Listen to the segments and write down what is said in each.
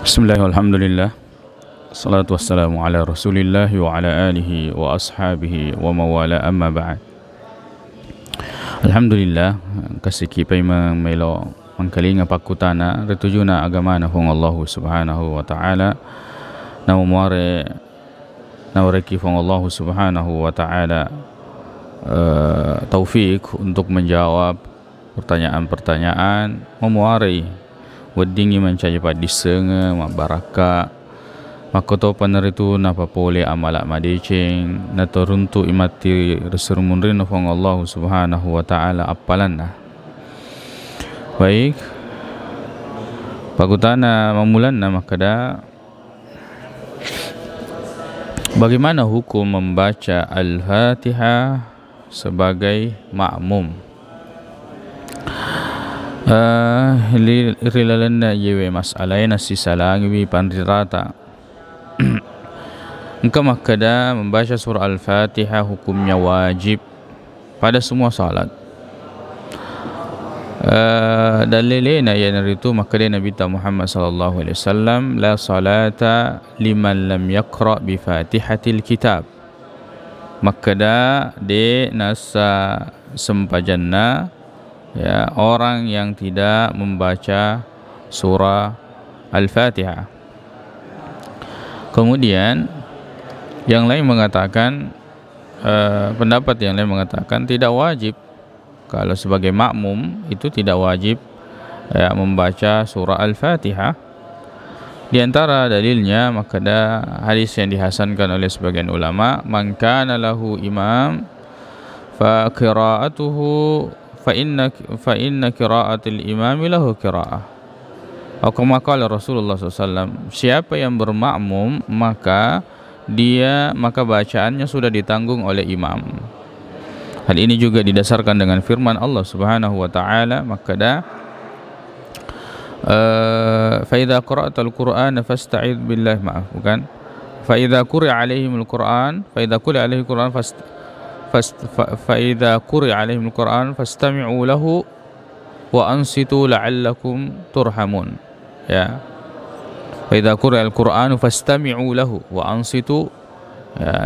Bismillah, alhamdulillah, salatu wassalamu ala rasulillah wa ala alihi wa ashabihi wa mawala amma ba'd. Alhamdulillah, kasiki pay melo mangkalinga pakutana retujuna agama na hong Allah subhanahu wa ta'ala na umuare na wareki hong Allah subhanahu wa ta'ala taufik untuk menjawab pertanyaan-pertanyaan memuari weddingi mencari padisenga mabaraka makoto paneritu napa pole amalak madeceng na toruntu imati resurmunrin fong Allah subhanahu wa ta'ala apalanna. Baik, pagutana mamulanna makada bagaimana hukum membaca Al-Fatihah sebagai makmum. Rilalanda yewe masalah nasi salangi pandirata. Engkau makada membaca surah Al-Fatihah hukumnya wajib pada semua salat. Dalilena yang itu makada Nabi Muhammad sallallahu alaihi wasallam la salata liman lam yaqra bi Fatihatil kitab. Makada de nasa sempajanna ya orang yang tidak membaca surah Al-Fatihah. Kemudian yang lain mengatakan pendapat yang lain mengatakan tidak wajib, kalau sebagai makmum itu tidak wajib ya, membaca surah Al-Fatihah. Di antara dalilnya maka ada hadis yang dihasankan oleh sebagian ulama, man kana lahu imam fa qira'atuhu fa inna qira'atil imami lahu qira'ah. Atau kama qala Rasulullah SAW, siapa yang bermakmum maka bacaannya sudah ditanggung oleh imam. Hal ini juga didasarkan dengan firman Allah Subhanahu wa taala, maka fa idza qara'tal qur'ana fasta'id billahi bukan fa idza quri'a alaihimul qur'an fa idza quri'a alaihil qur'an فإذا قرئ عليهم القرآن فاستمعوا له وأنصتوا لعلكم ترحمون. Ya, فإذا قرئ القرآن فاستمعوا له وأنصتوا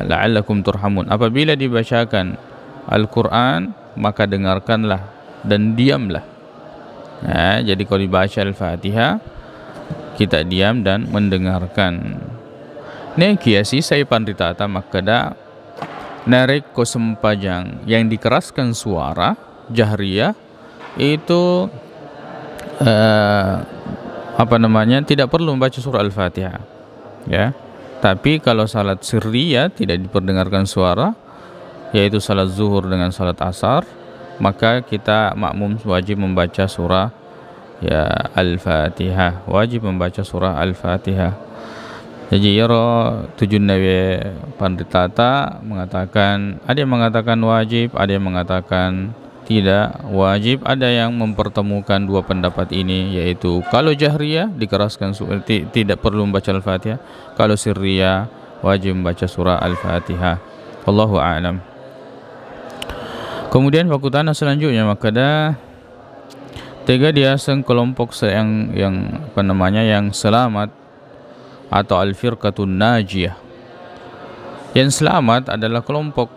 لعلكم ترحمون. Apabila dibacakan Al-Quran maka dengarkanlah dan diamlah. Ya, jadi kalau dibaca Al-Fatihah kita diam dan mendengarkan. Ini kiasi saya pandritata makada narik kosempajang yang dikeraskan suara jahriyah itu tidak perlu membaca surah Al-Fatihah ya. Tapi kalau salat sirriyah tidak diperdengarkan suara, yaitu salat zuhur dengan salat asar, maka kita makmum wajib membaca surah ya Al-Fatihah, wajib membaca surah Al-Fatihah. Jadi yaro tujuan nabi panditata mengatakan, ada yang mengatakan wajib, ada yang mengatakan tidak wajib, ada yang mempertemukan dua pendapat ini, yaitu kalau jahriyah dikeraskan tidak perlu membaca Al-Fatihah, kalau sirriyah wajib membaca surah Al-Fatihah. Wallahu a'lam. Kemudian fakultas selanjutnya makada tiga dia kelompok yang selamat atau al-firqatun najiyah. Yang selamat adalah kelompok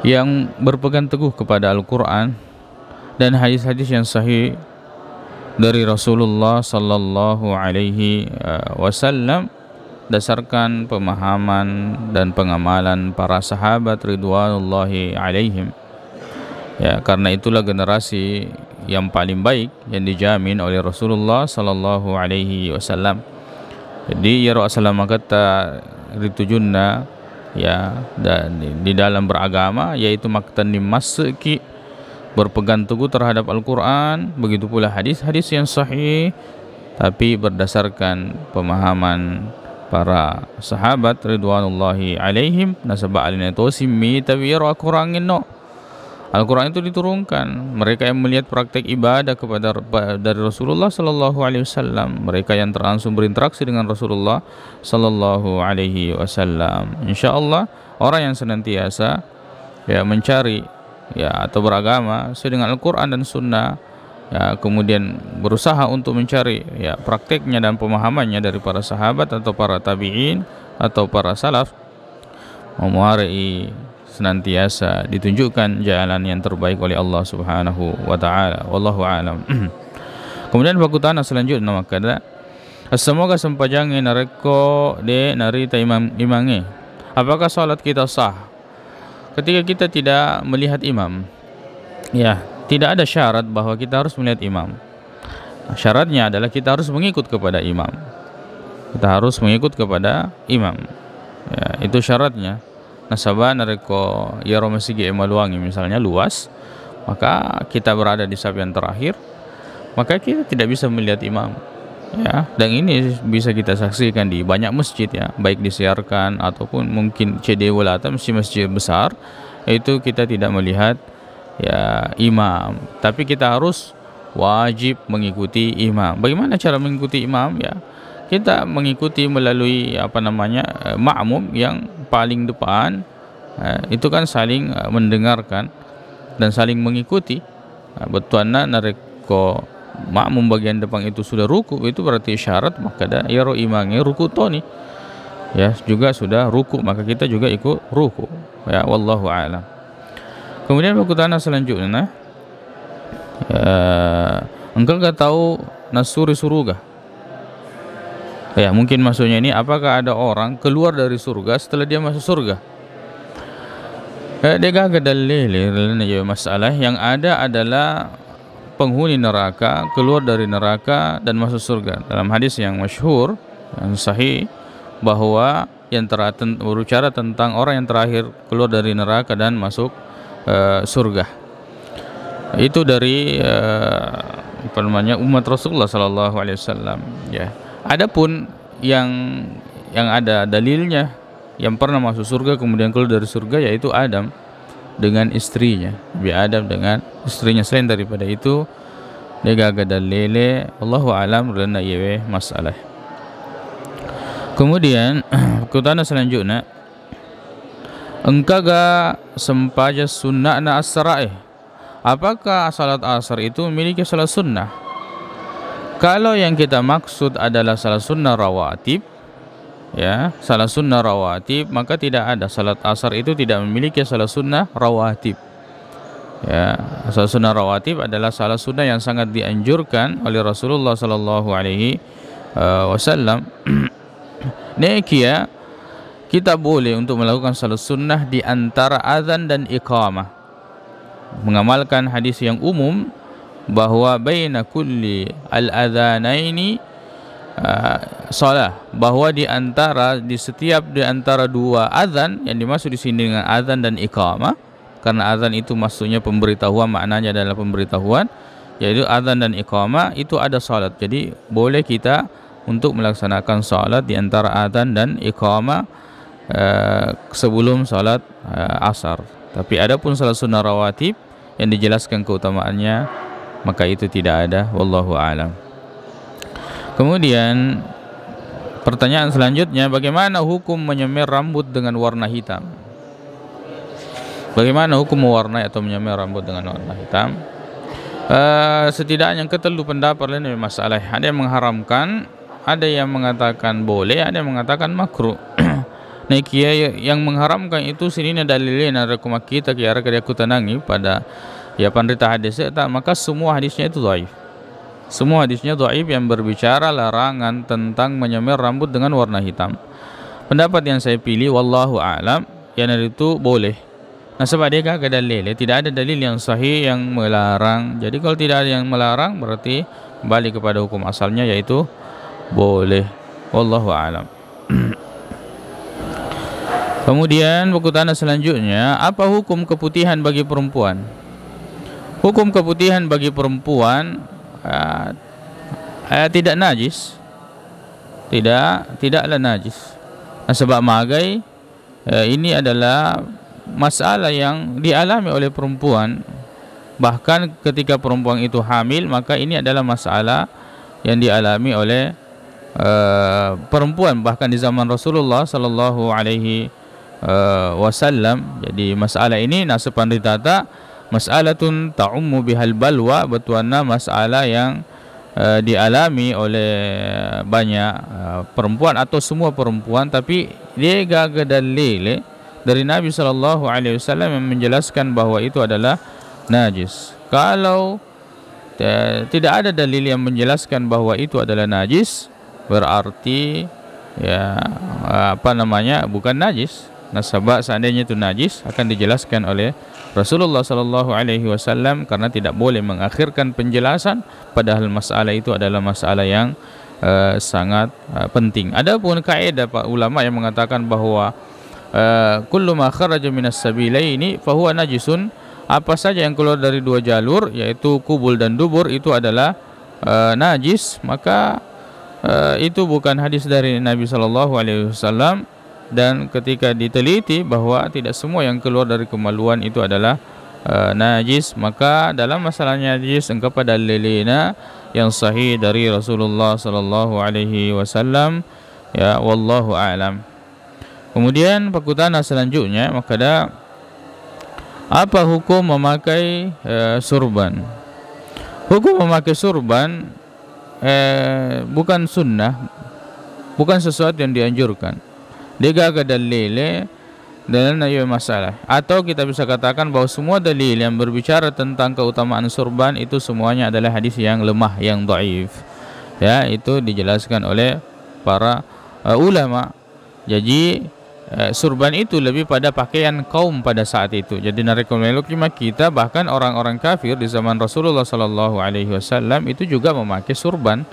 yang berpegang teguh kepada Al-Quran dan hadis-hadis yang sahih dari Rasulullah sallallahu alaihi wasallam, dasarkan pemahaman dan pengamalan para sahabat ridwanullahi alaihim. Ya, karena itulah generasi yang paling baik yang dijamin oleh Rasulullah sallallahu alaihi wasallam. Jadi ya Rasulullah kata ritujunna ya, dan di dalam beragama yaitu maktan dimasuki berpegang teguh terhadap Al-Quran, begitu pula hadis-hadis yang sahih tapi berdasarkan pemahaman para sahabat ridwanullahi alaihim. Nasabah alina itu simmi tapi ya kurangin no. Al-Quran itu diturunkan, mereka yang melihat praktek ibadah dari Rasulullah sallallahu alaihi wasallam, mereka yang langsung berinteraksi dengan Rasulullah sallallahu alaihi wasallam. Insyaallah orang yang senantiasa ya mencari ya atau beragama sesuai dengan Al-Quran dan Sunnah ya, kemudian berusaha untuk mencari ya prakteknya dan pemahamannya dari para sahabat atau para tabi'in atau para salaf, memuarai senantiasa ditunjukkan jalan yang terbaik oleh Allah Subhanahu wa taala. Wallahu a'lam. Kemudian fakutana selanjutnya makada semoga sempajange nareko de narita imange. Apakah salat kita sah ketika kita tidak melihat imam? Ya, tidak ada syarat bahwa kita harus melihat imam. Syaratnya adalah kita harus mengikut kepada imam. Kita harus mengikut kepada imam. Ya, itu syaratnya. Nasabah nareko yaro masigi emaluangi misalnya luas, maka kita berada di saf yang terakhir, maka kita tidak bisa melihat imam. Ya, dan ini bisa kita saksikan di banyak masjid ya, baik disiarkan ataupun mungkin CD wala atau masjid besar, itu kita tidak melihat ya imam, tapi kita harus wajib mengikuti imam. Bagaimana cara mengikuti imam? Ya, kita mengikuti melalui makmum yang paling depan. Itu kan saling mendengarkan dan saling mengikuti. Betuanna nareko makmum bagian depan itu sudah ruku, itu berarti syarat maka ada yaro imange ruku toni. Ya, juga sudah ruku, maka kita juga ikut ruku. Ya, wallahu a'lam. Kemudian pertanyaan selanjutnya, engkau gak tahu nasuri surga? Ya, mungkin maksudnya ini, apakah ada orang keluar dari surga setelah dia masuk surga? Dia gak dalil masalah yang ada adalah penghuni neraka keluar dari neraka dan masuk surga. Dalam hadis yang masyhur, yang sahih, bahwa yang berbicara tentang orang yang terakhir keluar dari neraka dan masuk surga, itu dari umat Rasulullah sallallahu alaihi wasallam. Ya, adapun yang ada dalilnya yang pernah masuk surga kemudian keluar dari surga, yaitu Adam dengan istrinya, Nabi Adam dengan istrinya. Selain daripada itu, dia gak ada dalile. Allahu a'lam lana yewe masalah. Kemudian kutana selanjutnya, engkau gak sempaja sunnah na asra'i? Apakah salat asar itu memiliki salat sunnah? Kalau yang kita maksud adalah salat sunnah rawatib, ya, salat sunnah rawatib, maka tidak ada. Salat asar itu tidak memiliki salat sunnah rawatib. Ya, salat sunnah rawatib adalah salat sunnah yang sangat dianjurkan oleh Rasulullah sallallahu alaihi wasallam. Nekia kita boleh untuk melakukan salat sunnah di antara azan dan iqamah, mengamalkan hadis yang umum bahwa baina kulli al-adzanaini salah, bahwa di antara dua azan, yang dimaksud di sini dengan azan dan iqamah, karena azan itu maksudnya pemberitahuan, maknanya adalah pemberitahuan, yaitu azan dan iqamah itu ada salat. Jadi boleh kita untuk melaksanakan salat di antara azan dan iqamah sebelum salat asar. Tapi adapun salat sunnah rawatib yang dijelaskan keutamaannya, maka itu tidak ada. Wallahu a'lam. Kemudian pertanyaan selanjutnya, bagaimana hukum menyemir rambut dengan warna hitam? Bagaimana hukum mewarnai atau menyemir rambut dengan warna hitam? Setidaknya ketelu pendapat lain masalah. Ada yang mengharamkan, ada yang mengatakan boleh, ada yang mengatakan makruh. Nah, yang mengharamkan itu sini dalilnya rekomah kita kiara kada aku tenangi pada ya pandita hadis tak, maka semua hadisnya itu dhaif. Semua hadisnya dhaif yang berbicara larangan tentang menyemir rambut dengan warna hitam. Pendapat yang saya pilih wallahu a'lam, yang itu boleh. Nah, sebab dia gak ada dalil, tidak ada dalil yang sahih yang melarang. Jadi kalau tidak ada yang melarang, berarti kembali kepada hukum asalnya, yaitu boleh. Wallahu a'lam. Kemudian pertanyaan selanjutnya, apa hukum keputihan bagi perempuan? Hukum keputihan bagi perempuan tidak najis, tidaklah najis. Nah, sebab magai ini adalah masalah yang dialami oleh perempuan. Bahkan ketika perempuan itu hamil, maka ini adalah masalah yang dialami oleh perempuan bahkan di zaman Rasulullah sallallahu alaihi wasallam. Jadi masalah ini nasepan ditata mas'alatun ta'ummu bihal balwa, bertuana masalah yang dialami oleh banyak perempuan atau semua perempuan, tapi dia gaga dalil dari Nabi sallallahu alaihi wasallam yang menjelaskan bahwa itu adalah najis. Kalau tidak ada dalil yang menjelaskan bahwa itu adalah najis, berarti ya bukan najis. Nasabah seandainya itu najis akan dijelaskan oleh Rasulullah sallallahu alaihi wasallam, karena tidak boleh mengakhirkan penjelasan padahal masalah itu adalah masalah yang sangat penting. Adapun kaidah para ulama yang mengatakan bahwa kullu ma kharaja minas sabilaini fahuwa najisun, apa saja yang keluar dari dua jalur yaitu kubul dan dubur itu adalah najis, maka itu bukan hadis dari Nabi sallallahu alaihi wasallam. Dan ketika diteliti bahwa tidak semua yang keluar dari kemaluan itu adalah najis, maka dalam masalahnya najis engkau pada dalilina yang sahih dari Rasulullah sallallahu alaihi wasallam, ya wallahu a'lam. Kemudian perkutana selanjutnya, maka apa hukum memakai surban? Hukum memakai surban bukan sunnah, bukan sesuatu yang dianjurkan. Dia gak ada dalil dalam masalah. Atau kita bisa katakan bahwa semua dalil yang berbicara tentang keutamaan surban itu semuanya adalah hadis yang lemah, yang dhaif. Ya, itu dijelaskan oleh para ulama. Jadi surban itu lebih pada pakaian kaum pada saat itu. Jadi narekomendasi kita, bahkan orang-orang kafir di zaman Rasulullah sallallahu alaihi wasallam itu juga memakai surban.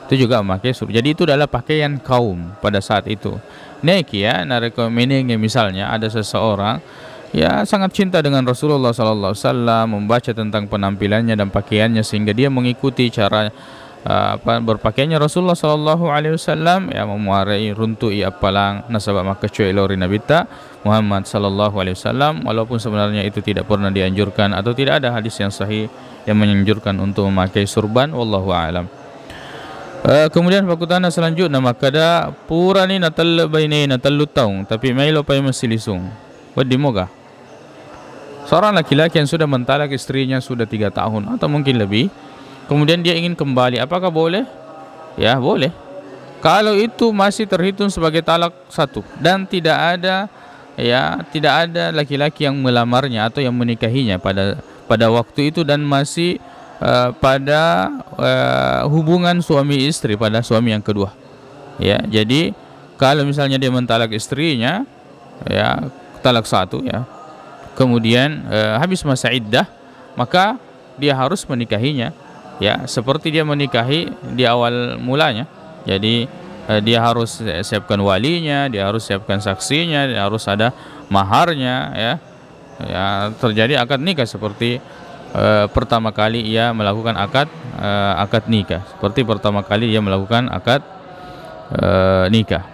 Jadi itu adalah pakaian kaum pada saat itu. Neki ya, narekomendasi misalnya ada seseorang ya sangat cinta dengan Rasulullah sallallahu alaihi wasallam, membaca tentang penampilannya dan pakaiannya sehingga dia mengikuti cara berpakaiannya Rasulullah sallallahu alaihi wasallam, ya memuarai runtui apalang nasabah maka cuy lori nabita Muhammad sallallahu alaihi wasallam, walaupun sebenarnya itu tidak pernah dianjurkan atau tidak ada hadis yang sahih yang menganjurkan untuk memakai surban, wallahu a'lam. Kemudian fakutana selanjutnya, maka da pura ni natalbaini natalutaung tapi mailo pa masilisung. Wadi moga. Seorang laki-laki yang sudah mentalak istrinya sudah 3 tahun atau mungkin lebih, kemudian dia ingin kembali, apakah boleh? Ya, boleh. Kalau itu masih terhitung sebagai talak satu dan tidak ada laki-laki yang melamarnya atau yang menikahinya pada waktu itu dan masih pada hubungan suami istri pada suami yang kedua. Ya, jadi kalau misalnya dia mentalak istrinya, ya talak satu, ya, kemudian habis masa iddah, maka dia harus menikahinya, ya seperti dia menikahi di awal mulanya. Jadi dia harus siapkan walinya, dia harus siapkan saksinya, dia harus ada maharnya, ya terjadi akad nikah seperti pertama kali ia melakukan akad nikah, seperti pertama kali ia melakukan akad nikah.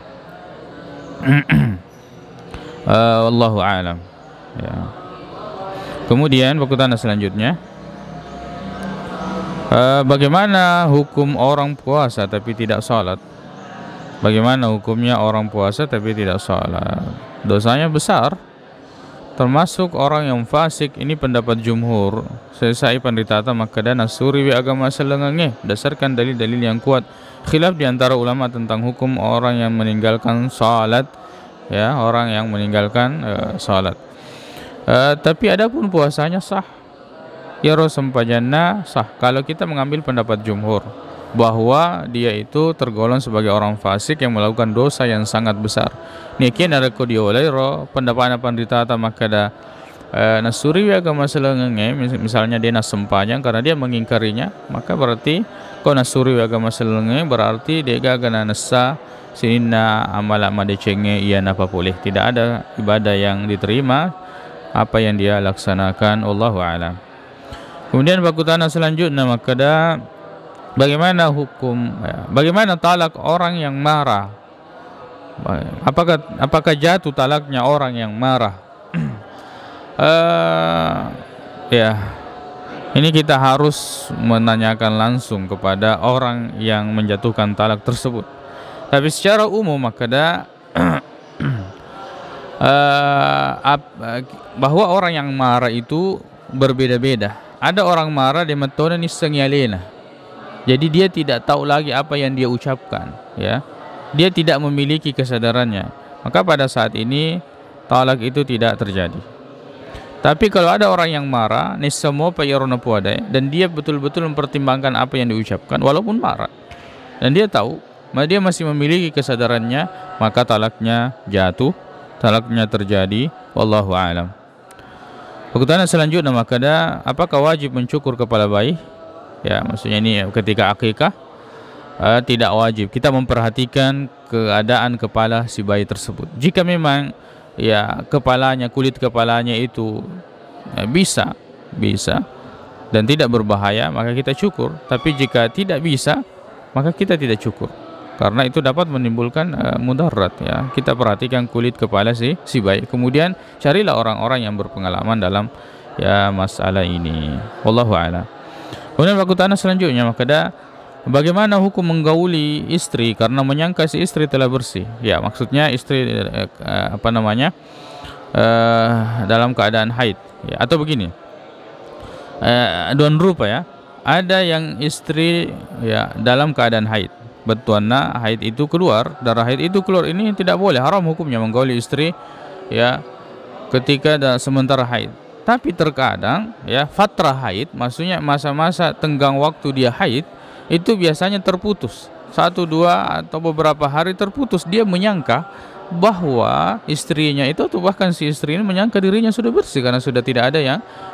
Wallahu a'lam. Ya. Kemudian pertanyaan selanjutnya, bagaimana hukum orang puasa tapi tidak salat? Bagaimana hukumnya orang puasa tapi tidak salat? Dosanya besar, termasuk orang yang fasik. Ini pendapat jumhur. Selesai pendetata maka dan asuri wi agama selengenge dasarkan dalil-dalil yang kuat. Khilaf di antara ulama tentang hukum orang yang meninggalkan salat, ya, orang yang meninggalkan salat. Tapi adapun puasanya sah. Ya rosampajana sah. Kalau kita mengambil pendapat jumhur bahwa dia itu tergolong sebagai orang fasik yang melakukan dosa yang sangat besar. Nikian ada kodiolero pendapat pandita makada nasuri agama selengenge, misalnya dia nasempanya karena dia mengingkarinya, maka berarti kau nasuri agama selengenge berarti dia gagana nasa sinina amala madecenge ia napa boleh, tidak ada ibadah yang diterima apa yang dia laksanakan. Wallahu a'lam. Kemudian bakutana selanjutnya makada bagaimana hukum, bagaimana talak orang yang marah? Apakah jatuh talaknya orang yang marah? Ya, ini kita harus menanyakan langsung kepada orang yang menjatuhkan talak tersebut. Tapi secara umum makada bahwa orang yang marah itu berbeda-beda. Ada orang marah dia metode ni sengyalena. Jadi dia tidak tahu lagi apa yang dia ucapkan, ya. Dia tidak memiliki kesadarannya. Maka pada saat ini talak itu tidak terjadi. Tapi kalau ada orang yang marah, ni semua payarona puadai, dan dia betul-betul mempertimbangkan apa yang diucapkan walaupun marah, dan dia tahu, dia masih memiliki kesadarannya, maka talaknya jatuh, talaknya terjadi. Wallahu a'lam. Pertanyaan selanjutnya, maka apakah wajib mencukur kepala bayi? Ya, maksudnya ini ketika akikah tidak wajib. Kita memperhatikan keadaan kepala si bayi tersebut. Jika memang ya kepalanya, kulit kepalanya itu bisa dan tidak berbahaya, maka kita cukur. Tapi jika tidak bisa, maka kita tidak cukur, karena itu dapat menimbulkan mudarat, ya. Kita perhatikan kulit kepala si bayi. Kemudian carilah orang-orang yang berpengalaman dalam ya masalah ini. Wallahu a'lam. Kemudian pertanyaan selanjutnya, maka bagaimana hukum menggauli istri karena menyangka si istri telah bersih? Ya, maksudnya istri dalam keadaan haid, ya. Atau begini, dua rupa, ya. Ada yang istri ya dalam keadaan haid, betuana haid itu keluar, darah haid itu keluar, ini tidak boleh, haram hukumnya menggauli istri ya ketika sementara haid. Tapi terkadang ya fatrah haid, maksudnya masa-masa tenggang waktu dia haid itu biasanya terputus 1, 2 atau beberapa hari terputus. Dia menyangka bahwa istrinya itu, atau bahkan si istri ini menyangka dirinya sudah bersih karena sudah tidak ada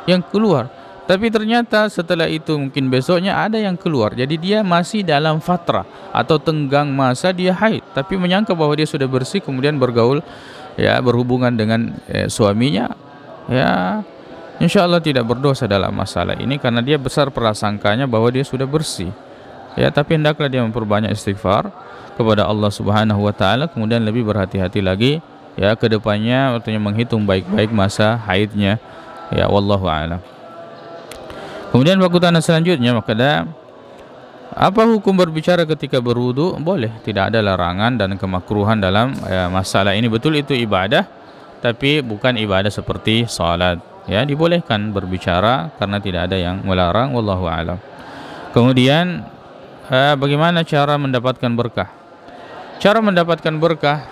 yang keluar. Tapi ternyata setelah itu mungkin besoknya ada yang keluar. Jadi dia masih dalam fatrah atau tenggang masa dia haid, tapi menyangka bahwa dia sudah bersih, kemudian bergaul ya, berhubungan dengan suaminya, ya insya Allah tidak berdosa dalam masalah ini, karena dia besar prasangkanya bahwa dia sudah bersih, ya. Tapi hendaklah dia memperbanyak istighfar kepada Allah Subhanahu wa taala, kemudian lebih berhati-hati lagi ya ke depannya, artinya menghitung baik-baik masa haidnya, ya. Wallahu a'lam. Kemudian pertanyaan selanjutnya, maka apa hukum berbicara ketika berwudu? Boleh, tidak ada larangan dan kemakruhan dalam masalah ini. Betul itu ibadah, tapi bukan ibadah seperti salat, ya. Dibolehkan berbicara karena tidak ada yang melarang. Wallahu a'lam. Kemudian bagaimana cara mendapatkan berkah? Cara mendapatkan berkah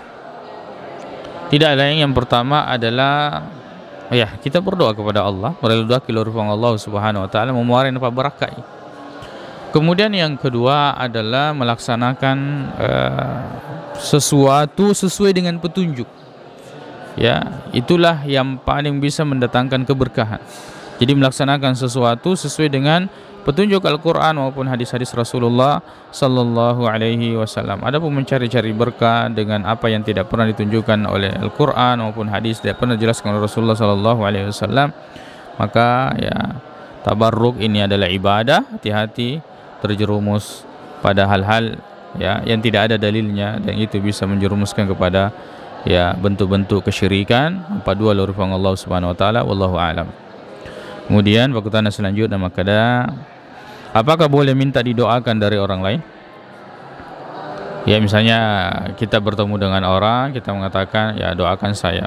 tidak lain, yang pertama adalah ya kita berdoa kepada Allah, berdoa kepada Allah Subhanahu wa taala memuarin apa berkah. Kemudian yang kedua adalah melaksanakan sesuatu sesuai dengan petunjuk. Ya, itulah yang paling bisa mendatangkan keberkahan. Jadi melaksanakan sesuatu sesuai dengan petunjuk Al-Quran maupun hadis-hadis Rasulullah Sallallahu Alaihi Wasallam. Adapun mencari-cari berkah dengan apa yang tidak pernah ditunjukkan oleh Al-Quran maupun hadis, tidak pernah dijelaskan oleh Rasulullah Sallallahu Alaihi Wasallam, maka ya tabarruk ini adalah ibadah. Hati-hati terjerumus pada hal-hal ya yang tidak ada dalilnya, dan itu bisa menjerumuskan kepada ya bentuk-bentuk kesyirikan. Dua lurufang Allah Subhanahu wa taala. Wallahu a'lam. Kemudian pertanyaan selanjutnya, maka apakah boleh minta didoakan dari orang lain? Ya, misalnya kita bertemu dengan orang, kita mengatakan ya doakan saya,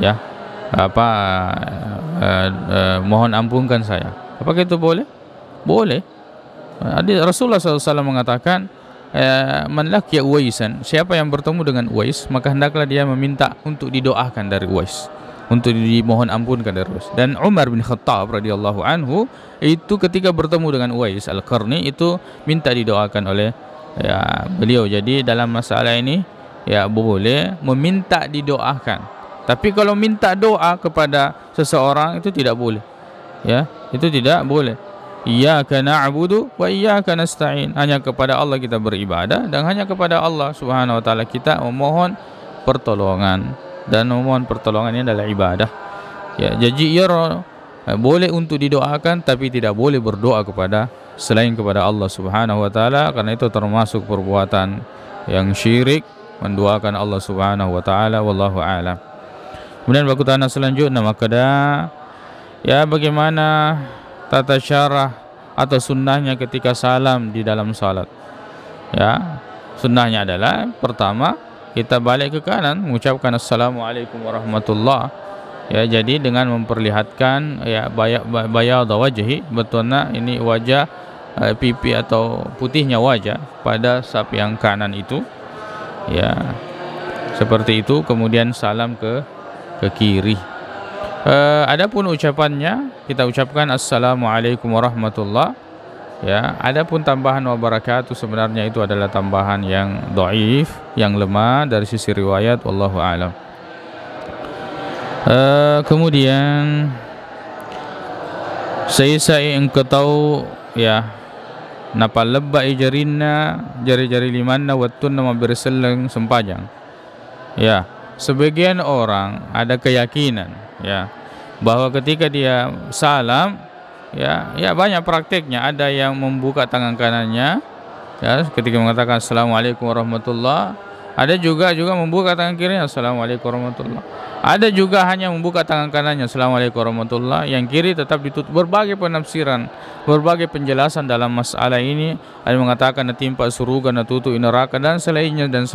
ya mohon ampunkan saya. Apakah itu boleh? Boleh. Rasulullah SAW mengatakan, man laqiya Uwaisan, siapa yang bertemu dengan Uwais, maka hendaklah dia meminta untuk didoakan dari Uwais, untuk dimohon ampunkan dari Uwais. Dan Umar bin Khattab radhiyallahu anhu itu ketika bertemu dengan Uwais Al-Qarni itu minta didoakan oleh ya beliau. Jadi dalam masalah ini ya boleh meminta didoakan. Tapi kalau minta doa kepada seseorang itu tidak boleh. Ya, itu tidak boleh. Iyyaka na'budu wa iyyaka nasta'in. Hanya kepada Allah kita beribadah, dan hanya kepada Allah Subhanahu wa taala kita memohon pertolongan, dan memohon pertolongan ini adalah ibadah. Ya, jadi boleh untuk didoakan, tapi tidak boleh berdoa kepada selain kepada Allah Subhanahu wa taala, karena itu termasuk perbuatan yang syirik, mendoakan Allah Subhanahu wa taala. Wallahu a'lam. Kemudian pertanyaan selanjutnya, maka ya bagaimana tata syarah atau sunnahnya ketika salam di dalam salat? Ya, sunnahnya adalah pertama kita balik ke kanan mengucapkan assalamualaikum warahmatullah, Ya, jadi dengan memperlihatkan ya bayad wajhi, betulnya ini wajah pipi atau putihnya wajah pada saf yang kanan itu. Ya, seperti itu. Kemudian salam ke kiri. Adapun ucapannya, kita ucapkan assalamualaikum warahmatullah. Ya, adapun tambahan wabarakatuh sebenarnya itu adalah tambahan yang dhaif, yang lemah dari sisi riwayat, wallahu a'lam. Kemudian saya engkau tahu ya napal lebba jarinna jari-jari limanna wattunna mabirseleng sempajang. Ya, sebagian orang ada keyakinan ya bahwa ketika dia salam ya banyak prakteknya, ada yang membuka tangan kanannya ya ketika mengatakan assalamualaikum warahmatullah, ada juga membuka tangan kirinya assalamualaikum warahmatullah, ada juga hanya membuka tangan kanannya assalamualaikum warahmatullah, yang kiri tetap ditutup. Berbagai penafsiran, berbagai penjelasan dalam masalah ini. Ada mengatakan natimpa suruga, natutu neraka dan selainnya, dan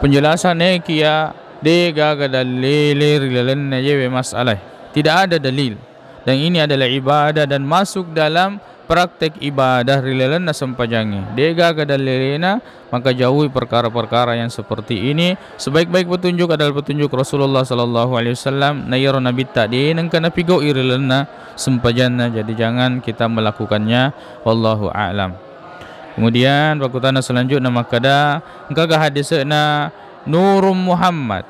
penjelasannya kia dega dalil rilalan yewe masalah. Tidak ada dalil, dan ini adalah ibadah dan masuk dalam praktek ibadah rilalan nasampajangi dega dalilena, maka jauhi perkara-perkara yang seperti ini. Sebaik-baik petunjuk adalah petunjuk Rasulullah sallallahu alaihi wasallam, nayar nabi tadi nang kana pigo irilana sempajanna, jadi jangan kita melakukannya, wallahu a'lam. Kemudian pakutana selanjutnya makada engka hadisna Nurum Muhammad,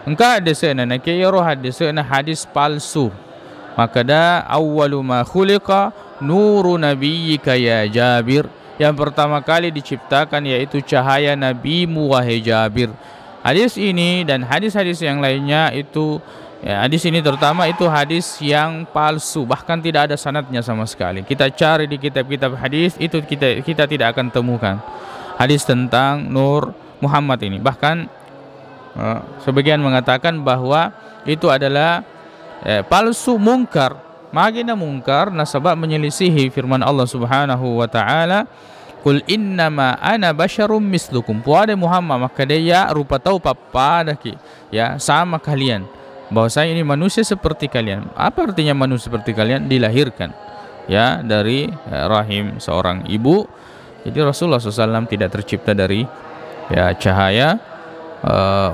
engka hadisna nakiro hadisna hadis palsu. Makada awwalu ma khuliqa nuru nabiyyika ya Jabir, yang pertama kali diciptakan yaitu cahaya nabimu wahai Jabir. Hadis ini dan hadis-hadis yang lainnya itu ya, hadis ini terutama itu hadis yang palsu, bahkan tidak ada sanadnya sama sekali. Kita cari di kitab-kitab hadis itu kita tidak akan temukan hadis tentang Nur Muhammad ini. Bahkan sebagian mengatakan bahwa itu adalah palsu, mungkar. Magina mungkar nasabab menyelisihi firman Allah Subhanahu wa taala, "Qul innama ana basyarum mislukum." Puade Muhammad, maka dia rupa tahu papadaki ya sama kalian, bahwa saya ini manusia seperti kalian. Apa artinya manusia seperti kalian? Dilahirkan ya dari rahim seorang ibu. Jadi Rasulullah SAW tidak tercipta dari ya cahaya.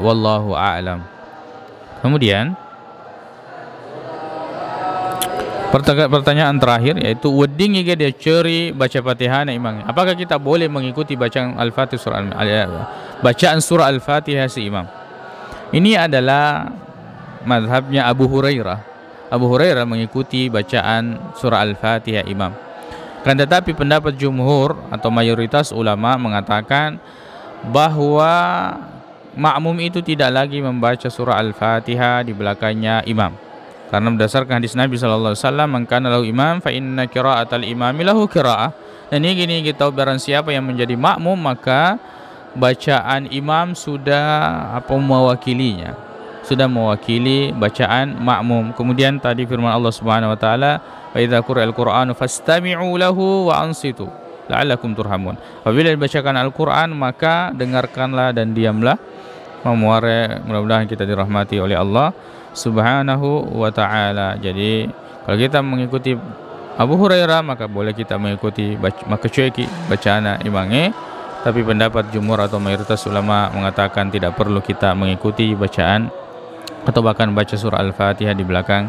Wallahu a'lam. Kemudian pertanyaan terakhir yaitu wedding jika dia ceri baca Fatihah imam, apakah kita boleh mengikuti bacaan Al-Fatihah surah Al-Fatihah si imam? Ini adalah mazhabnya Abu Hurairah. Abu Hurairah mengikuti bacaan surah Al-Fatihah imam. Kan tetapi pendapat jumhur atau mayoritas ulama mengatakan bahwa makmum itu tidak lagi membaca surah Al-Fatihah di belakangnya imam. Karena berdasarkan hadis Nabi SAW, "Man kana lahu imam fa inna qira'atal imami lahu qira'ah." Dan ini kita tahu barang siapa yang menjadi makmum maka bacaan imam sudah mewakilinya, sudah mewakili bacaan makmum. Kemudian tadi firman Allah Subhanahu wa taala, "Fa idza quri'al Qur'anu fastami'u lahu wa ansitu la'allakum turhamun." Apabila dibacakan Al-Qur'an maka dengarkanlah dan diamlah. Mudah-mudahan kita dirahmati oleh Allah Subhanahu wa ta'ala. Jadi kalau kita mengikuti Abu Hurairah maka boleh kita mengikuti maka cueki bacaan imamnya. Tapi pendapat jumhur atau mayoritas ulama mengatakan tidak perlu kita mengikuti bacaan atau bahkan baca surah Al-Fatihah di belakang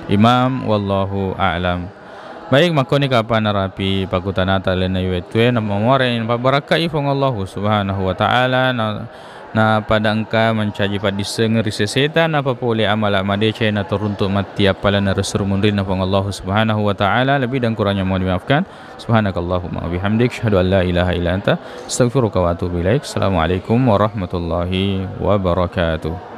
imam, wallahu a'lam. Baik, makoni kapan narapi pakutanata lena yuetue na mamore in pabaraka ifong Allah Subhanahu wa ta'ala na pada engka mencaji padiseng riseseta na papole amala madece na turuntuk mati apala na resurmunrin na Allah Subhanahu wa ta'ala. Lebih dan kurangnya mohon dimaafkan. Subhanakallahumma wa bihamdik syahadu an la ilaha illa anta astaghfiruka wa atubu ilaik. Assalamualaikum warahmatullahi wabarakatuh.